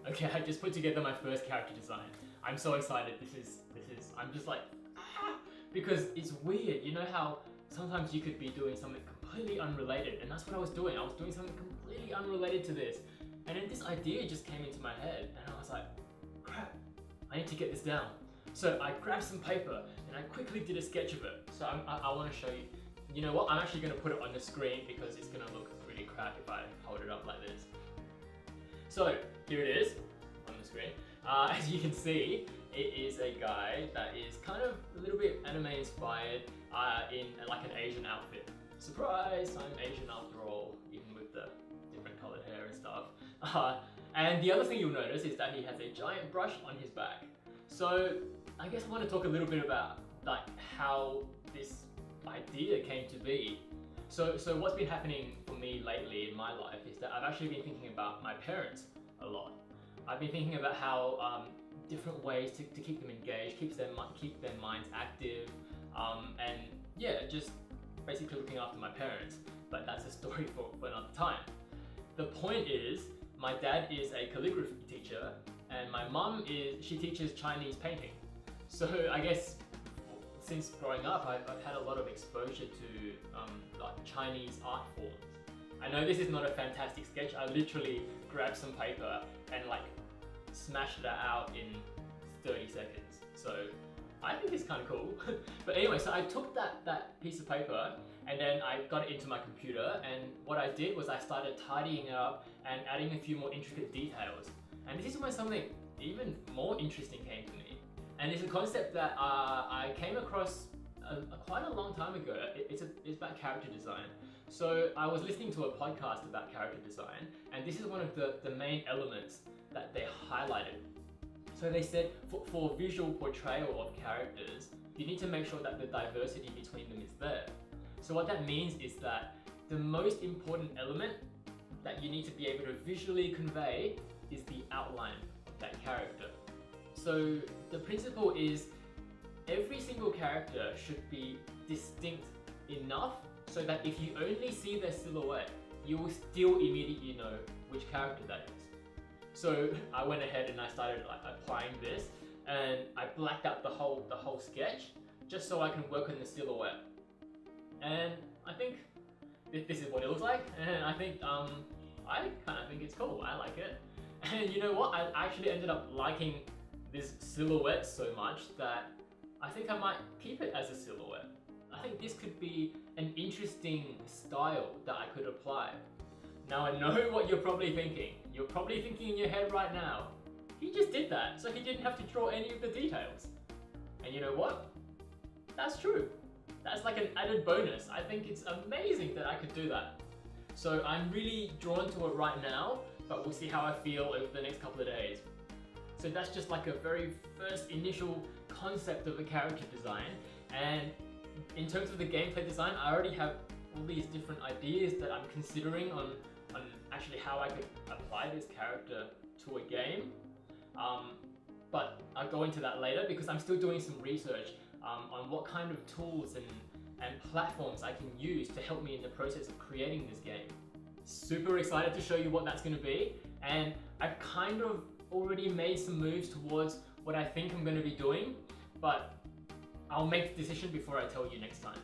Okay, I just put together my first character design. I'm so excited. I'm just like, because it's weird. You know how sometimes you could be doing something completely unrelated, and that's what I was doing. I was doing something completely unrelated to this, and then this idea just came into my head, and I was like, crap, I need to get this down. So I grabbed some paper and I quickly did a sketch of it. So I want to show you. You know what? I'm actually going to put it on the screen because it's going to look really crap if I hold it up like this. So here it is on the screen. As you can see, it is a guy that is kind of a little bit anime inspired in like an Asian outfit. Surprise! I'm Asian after all, even with the different colored hair and stuff. And the other thing you'll notice is that he has a giant brush on his back. So I guess I want to talk a little bit about like how this idea came to be. So what's been happening for me lately in my life is that I've actually been thinking about my parents a lot. I've been thinking about how different ways to keep them engaged, keep their minds active, and yeah, just basically looking after my parents. But that's a story for another time. The point is, my dad is a calligraphy teacher, and my mum she teaches Chinese painting. So I guess since growing up, I've had a lot of exposure to like Chinese art forms. I know this is not a fantastic sketch. I literally grabbed some paper and like smashed that out in 30 seconds. So I think it's kind of cool. But anyway, so I took that piece of paper and then I got it into my computer, and what I did was I started tidying it up and adding a few more intricate details. And this is when something even more interesting came to me. And it's a concept that I came across quite a long time ago. It's about character design. So I was listening to a podcast about character design, and this is one of the main elements that they highlighted. So they said for visual portrayal of characters, you need to make sure that the diversity between them is there. So what that means is that the most important element that you need to be able to visually convey is the outline of that character. So the principle is every single character should be distinct enough so that if you only see their silhouette, you will still immediately know which character that is. So I went ahead and I started like applying this, and I blacked out the whole sketch just so I can work on the silhouette. And I think this is what it looks like, and I think I kind of think it's cool. I like it. And you know what? I actually ended up liking this silhouette so much that I think I might keep it as a silhouette. I think this could be an interesting style that I could apply. Now I know what you're probably thinking. You're probably thinking in your head right now, he just did that, so he didn't have to draw any of the details. And you know what? That's true. That's like an added bonus. I think it's amazing that I could do that. So I'm really drawn to it right now, but we'll see how I feel over the next couple of days. So that's just like a very first initial concept of a character design. And in terms of the gameplay design, I already have all these different ideas that I'm considering on actually how I could apply this character to a game. But I'll go into that later because I'm still doing some research on what kind of tools and platforms I can use to help me in the process of creating this game. Super excited to show you what that's going to be, and I've kind of already made some moves towards what I think I'm going to be doing, but I'll make the decision before I tell you next time.